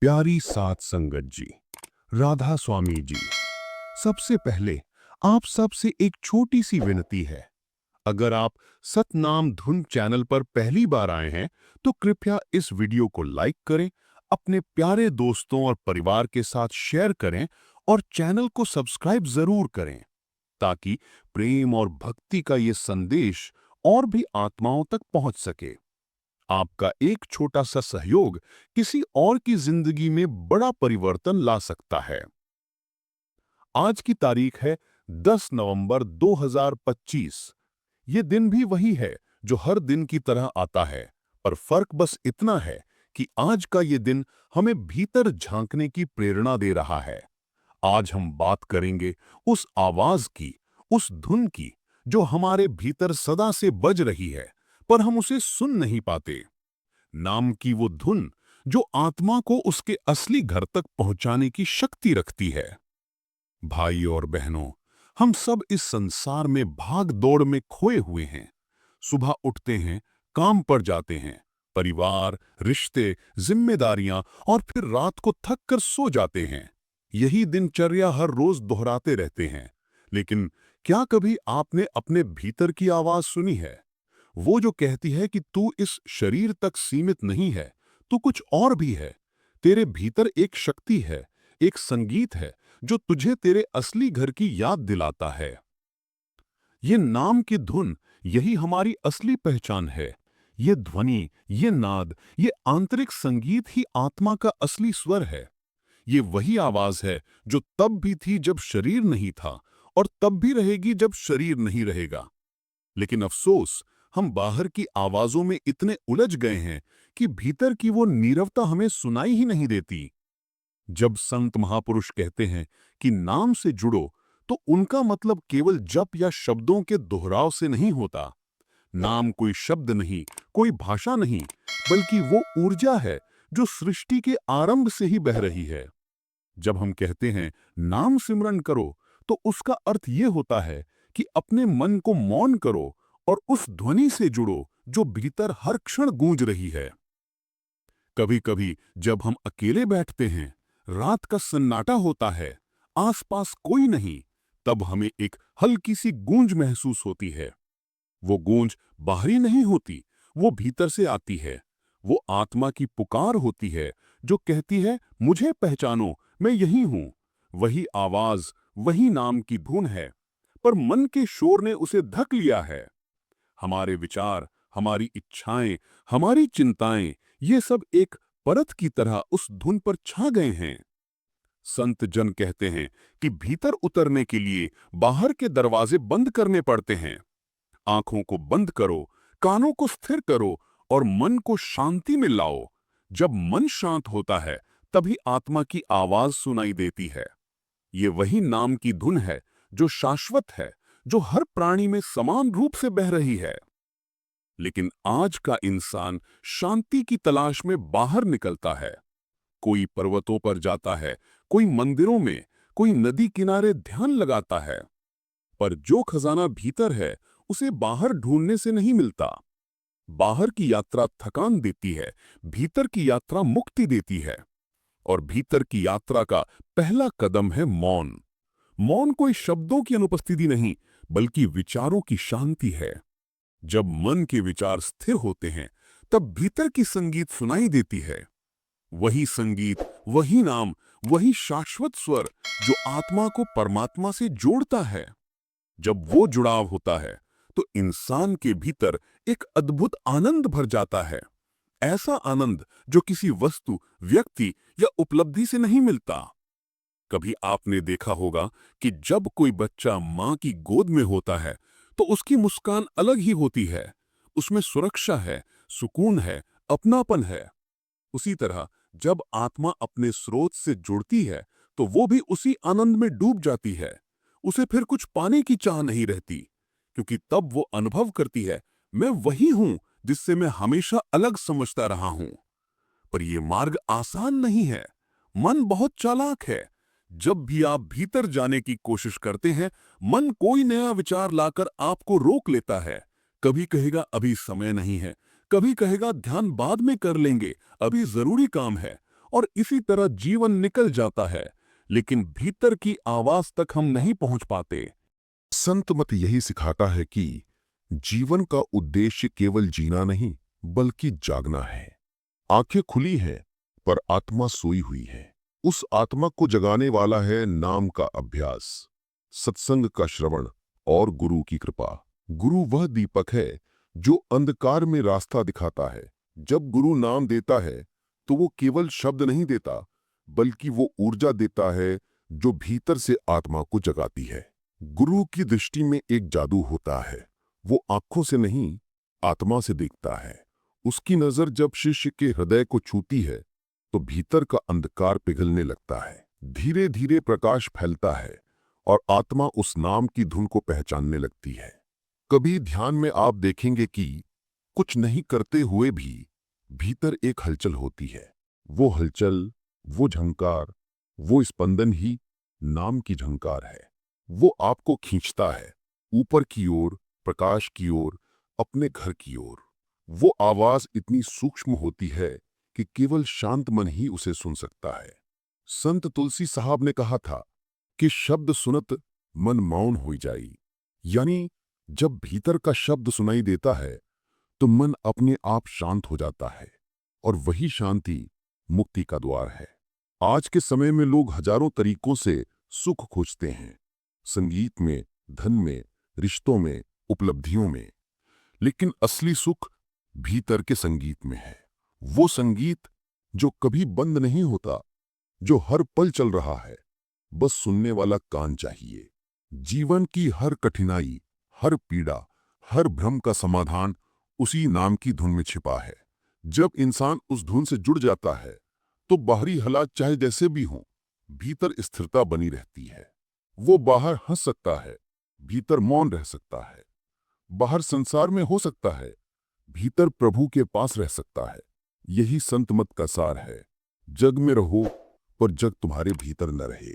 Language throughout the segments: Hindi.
प्यारी सात संगत जी, राधा स्वामी जी, सबसे पहले आप सबसे एक छोटी सी विनती है। अगर आप सतनाम धुन चैनल पर पहली बार आए हैं तो कृपया इस वीडियो को लाइक करें, अपने प्यारे दोस्तों और परिवार के साथ शेयर करें और चैनल को सब्सक्राइब जरूर करें ताकि प्रेम और भक्ति का ये संदेश और भी आत्माओं तक पहुंच सके। आपका एक छोटा सा सहयोग किसी और की जिंदगी में बड़ा परिवर्तन ला सकता है। आज की तारीख है 10 नवंबर 2025। ये दिन भी वही है जो हर दिन की तरह आता है, पर फर्क बस इतना है कि आज का ये दिन हमें भीतर झांकने की प्रेरणा दे रहा है। आज हम बात करेंगे उस आवाज की, उस धुन की जो हमारे भीतर सदा से बज रही है, पर हम उसे सुन नहीं पाते। नाम की वो धुन जो आत्मा को उसके असली घर तक पहुंचाने की शक्ति रखती है। भाई और बहनों, हम सब इस संसार में भाग दौड़ में खोए हुए हैं। सुबह उठते हैं, काम पर जाते हैं, परिवार, रिश्ते, जिम्मेदारियां, और फिर रात को थक कर सो जाते हैं। यही दिनचर्या हर रोज दोहराते रहते हैं। लेकिन क्या कभी आपने अपने भीतर की आवाज सुनी है? वो जो कहती है कि तू इस शरीर तक सीमित नहीं है, तू कुछ और भी है। तेरे भीतर एक शक्ति है, एक संगीत है जो तुझे तेरे असली घर की याद दिलाता है। ये नाम की धुन, यही हमारी असली पहचान है। ये ध्वनि, ये नाद, ये आंतरिक संगीत ही आत्मा का असली स्वर है। ये वही आवाज है जो तब भी थी जब शरीर नहीं था, और तब भी रहेगी जब शरीर नहीं रहेगा। लेकिन अफसोस, हम बाहर की आवाजों में इतने उलझ गए हैं कि भीतर की वो नीरवता हमें सुनाई ही नहीं देती। जब संत महापुरुष कहते हैं कि नाम से जुड़ो, तो उनका मतलब केवल जप या शब्दों के दोहराव से नहीं होता। नाम कोई शब्द नहीं, कोई भाषा नहीं, बल्कि वो ऊर्जा है जो सृष्टि के आरंभ से ही बह रही है। जब हम कहते हैं नाम सिमरन करो, तो उसका अर्थ ये होता है कि अपने मन को मौन करो और उस ध्वनि से जुड़ो जो भीतर हर क्षण गूंज रही है। कभी कभी जब हम अकेले बैठते हैं, रात का सन्नाटा होता है, आसपास कोई नहीं, तब हमें एक हल्की सी गूंज महसूस होती है। वो गूंज बाहरी नहीं होती, वो भीतर से आती है। वो आत्मा की पुकार होती है जो कहती है, मुझे पहचानो, मैं यही हूं। वही आवाज, वही नाम की धुन है, पर मन के शोर ने उसे ढक लिया है। हमारे विचार, हमारी इच्छाएं, हमारी चिंताएं, ये सब एक परत की तरह उस धुन पर छा गए हैं। संत जन कहते हैं कि भीतर उतरने के लिए बाहर के दरवाजे बंद करने पड़ते हैं। आंखों को बंद करो, कानों को स्थिर करो और मन को शांति में लाओ। जब मन शांत होता है, तभी आत्मा की आवाज सुनाई देती है। ये वही नाम की धुन है जो शाश्वत है, जो हर प्राणी में समान रूप से बह रही है। लेकिन आज का इंसान शांति की तलाश में बाहर निकलता है। कोई पर्वतों पर जाता है, कोई मंदिरों में, कोई नदी किनारे ध्यान लगाता है। पर जो खजाना भीतर है, उसे बाहर ढूंढने से नहीं मिलता। बाहर की यात्रा थकान देती है, भीतर की यात्रा मुक्ति देती है। और भीतर की यात्रा का पहला कदम है मौन। मौन कोई शब्दों की अनुपस्थिति नहीं, बल्कि विचारों की शांति है। जब मन के विचार स्थिर होते हैं, तब भीतर की संगीत सुनाई देती है। वही संगीत, वही नाम, वही शाश्वत स्वर जो आत्मा को परमात्मा से जोड़ता है। जब वो जुड़ाव होता है, तो इंसान के भीतर एक अद्भुत आनंद भर जाता है। ऐसा आनंद जो किसी वस्तु, व्यक्ति या उपलब्धि से नहीं मिलता। कभी आपने देखा होगा कि जब कोई बच्चा मां की गोद में होता है, तो उसकी मुस्कान अलग ही होती है। उसमें सुरक्षा है, सुकून है, अपनापन है। उसी तरह जब आत्मा अपने स्रोत से जुड़ती है, तो वो भी उसी आनंद में डूब जाती है। उसे फिर कुछ पाने की चाह नहीं रहती, क्योंकि तब वो अनुभव करती है, मैं वही हूं जिससे मैं हमेशा अलग समझता रहा हूं। पर यह मार्ग आसान नहीं है। मन बहुत चालाक है। जब भी आप भीतर जाने की कोशिश करते हैं, मन कोई नया विचार लाकर आपको रोक लेता है। कभी कहेगा अभी समय नहीं है, कभी कहेगा ध्यान बाद में कर लेंगे, अभी जरूरी काम है। और इसी तरह जीवन निकल जाता है, लेकिन भीतर की आवाज तक हम नहीं पहुंच पाते। संत मत यही सिखाता है कि जीवन का उद्देश्य केवल जीना नहीं, बल्कि जागना है। आंखें खुली हैं, पर आत्मा सोई हुई है। उस आत्मा को जगाने वाला है नाम का अभ्यास, सत्संग का श्रवण और गुरु की कृपा। गुरु वह दीपक है जो अंधकार में रास्ता दिखाता है। जब गुरु नाम देता है तो वो केवल शब्द नहीं देता, बल्कि वो ऊर्जा देता है जो भीतर से आत्मा को जगाती है। गुरु की दृष्टि में एक जादू होता है। वो आंखों से नहीं, आत्मा से देखता है। उसकी नजर जब शिष्य के हृदय को छूती है तो भीतर का अंधकार पिघलने लगता है। धीरे धीरे प्रकाश फैलता है और आत्मा उस नाम की धुन को पहचानने लगती है। कभी ध्यान में आप देखेंगे कि कुछ नहीं करते हुए भी भीतर एक हलचल होती है। वो हलचल, वो झंकार, वो स्पंदन ही नाम की झंकार है। वो आपको खींचता है ऊपर की ओर, प्रकाश की ओर, अपने घर की ओर। वो आवाज इतनी सूक्ष्म होती है कि केवल शांत मन ही उसे सुन सकता है। संत तुलसी साहब ने कहा था कि शब्द सुनत मन मौन हो जाई। यानी जब भीतर का शब्द सुनाई देता है तो मन अपने आप शांत हो जाता है, और वही शांति मुक्ति का द्वार है। आज के समय में लोग हजारों तरीकों से सुख खोजते हैं, संगीत में, धन में, रिश्तों में, उपलब्धियों में। लेकिन असली सुख भीतर के संगीत में है। वो संगीत जो कभी बंद नहीं होता, जो हर पल चल रहा है, बस सुनने वाला कान चाहिए। जीवन की हर कठिनाई, हर पीड़ा, हर भ्रम का समाधान उसी नाम की धुन में छिपा है। जब इंसान उस धुन से जुड़ जाता है तो बाहरी हालात चाहे जैसे भी हों, भीतर स्थिरता बनी रहती है। वो बाहर हंस सकता है, भीतर मौन रह सकता है। बाहर संसार में हो सकता है, भीतर प्रभु के पास रह सकता है। यही संत मत का सार है। जग में रहो, पर जग तुम्हारे भीतर न रहे।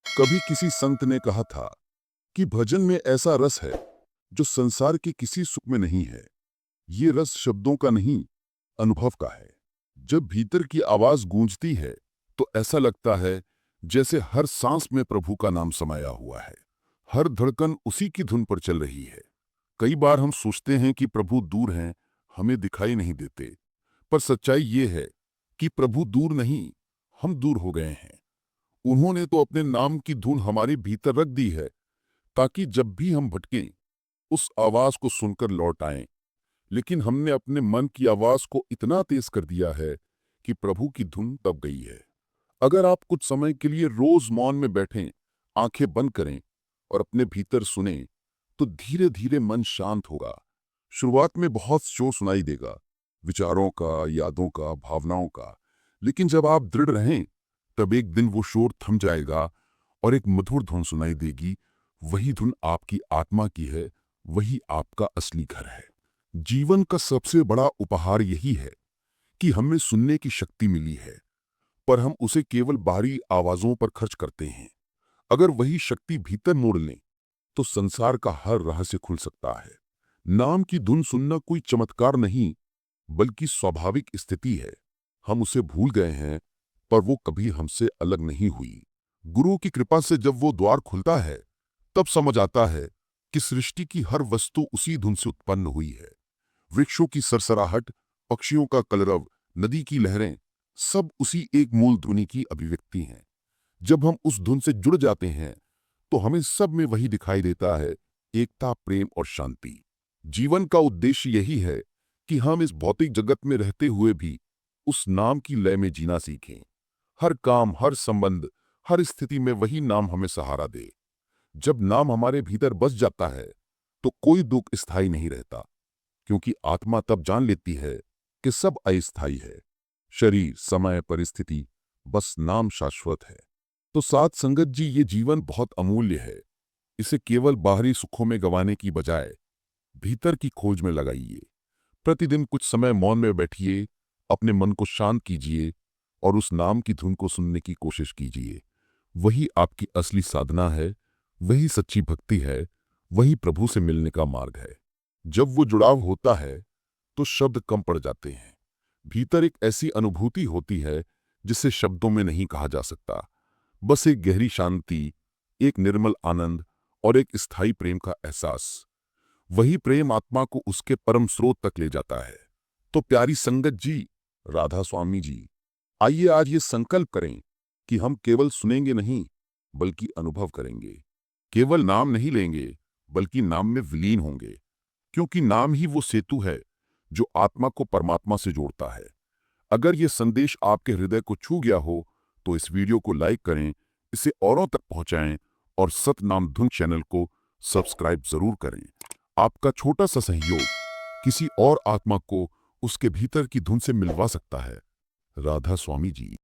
कभी किसी संत ने कहा था कि भजन में ऐसा रस है जो संसार के किसी सुख में नहीं है। ये रस शब्दों का नहीं, अनुभव का है। जब भीतर की आवाज गूंजती है तो ऐसा लगता है जैसे हर सांस में प्रभु का नाम समाया हुआ है। हर धड़कन उसी की धुन पर चल रही है। कई बार हम सोचते हैं कि प्रभु दूर हैं, हमें दिखाई नहीं देते। पर सच्चाई ये है कि प्रभु दूर नहीं, हम दूर हो गए हैं। उन्होंने तो अपने नाम की धुन हमारे भीतर रख दी है, ताकि जब भी हम भटकें उस आवाज को सुनकर लौट आएं। लेकिन हमने अपने मन की आवाज को इतना तेज कर दिया है कि प्रभु की धुन दब गई है। अगर आप कुछ समय के लिए रोज मौन में बैठें, आंखें बंद करें और अपने भीतर सुने, तो धीरे धीरे मन शांत होगा। शुरुआत में बहुत शोर सुनाई देगा, विचारों का, यादों का, भावनाओं का। लेकिन जब आप दृढ़ रहें, तब एक दिन वो शोर थम जाएगा और एक मधुर धुन सुनाई देगी। वही धुन आपकी आत्मा की है, वही आपका असली घर है। जीवन का सबसे बड़ा उपहार यही है कि हमें सुनने की शक्ति मिली है, पर हम उसे केवल बाहरी आवाजों पर खर्च करते हैं। अगर वही शक्ति भीतर मोड़ लें तो संसार का हर रहस्य खुल सकता है। नाम की धुन सुनना कोई चमत्कार नहीं, बल्कि स्वाभाविक स्थिति है। हम उसे भूल गए हैं, पर वो कभी हमसे अलग नहीं हुई। गुरु की कृपा से जब वो द्वार खुलता है, तब समझ आता है कि सृष्टि की हर वस्तु उसी धुन से उत्पन्न हुई है। वृक्षों की सरसराहट, पक्षियों का कलरव, नदी की लहरें, सब उसी एक मूल ध्वनि की अभिव्यक्ति हैं। जब हम उस धुन से जुड़ जाते हैं तो हमें सब में वही दिखाई देता है, एकता, प्रेम और शांति। जीवन का उद्देश्य यही है कि हम इस भौतिक जगत में रहते हुए भी उस नाम की लय में जीना सीखें। हर काम, हर संबंध, हर स्थिति में वही नाम हमें सहारा दे। जब नाम हमारे भीतर बस जाता है तो कोई दुख स्थायी नहीं रहता, क्योंकि आत्मा तब जान लेती है कि सब अस्थायी है। शरीर, समय, परिस्थिति, बस नाम शाश्वत है। तो साथ संगत जी, ये जीवन बहुत अमूल्य है। इसे केवल बाहरी सुखों में गंवाने की बजाय भीतर की खोज में लगाइए। प्रतिदिन कुछ समय मौन में बैठिए, अपने मन को शांत कीजिए और उस नाम की धुन को सुनने की कोशिश कीजिए। वही आपकी असली साधना है, वही सच्ची भक्ति है, वही प्रभु से मिलने का मार्ग है। जब वो जुड़ाव होता है तो शब्द कम पड़ जाते हैं। भीतर एक ऐसी अनुभूति होती है जिसे शब्दों में नहीं कहा जा सकता। बस एक गहरी शांति, एक निर्मल आनंद और एक स्थायी प्रेम का एहसास। वही प्रेम आत्मा को उसके परम स्रोत तक ले जाता है। तो प्यारी संगत जी, राधा स्वामी जी, आइए आज ये संकल्प करें कि हम केवल सुनेंगे नहीं बल्कि अनुभव करेंगे। केवल नाम नहीं लेंगे बल्कि नाम में विलीन होंगे, क्योंकि नाम ही वो सेतु है जो आत्मा को परमात्मा से जोड़ता है। अगर ये संदेश आपके हृदय को छू गया हो तो इस वीडियो को लाइक करें, इसे औरों तक पहुंचाएं और सतनाम धुन चैनल को सब्सक्राइब जरूर करें। आपका छोटा सा सहयोग किसी और आत्मा को उसके भीतर की धुन से मिलवा सकता है। राधा स्वामी जी।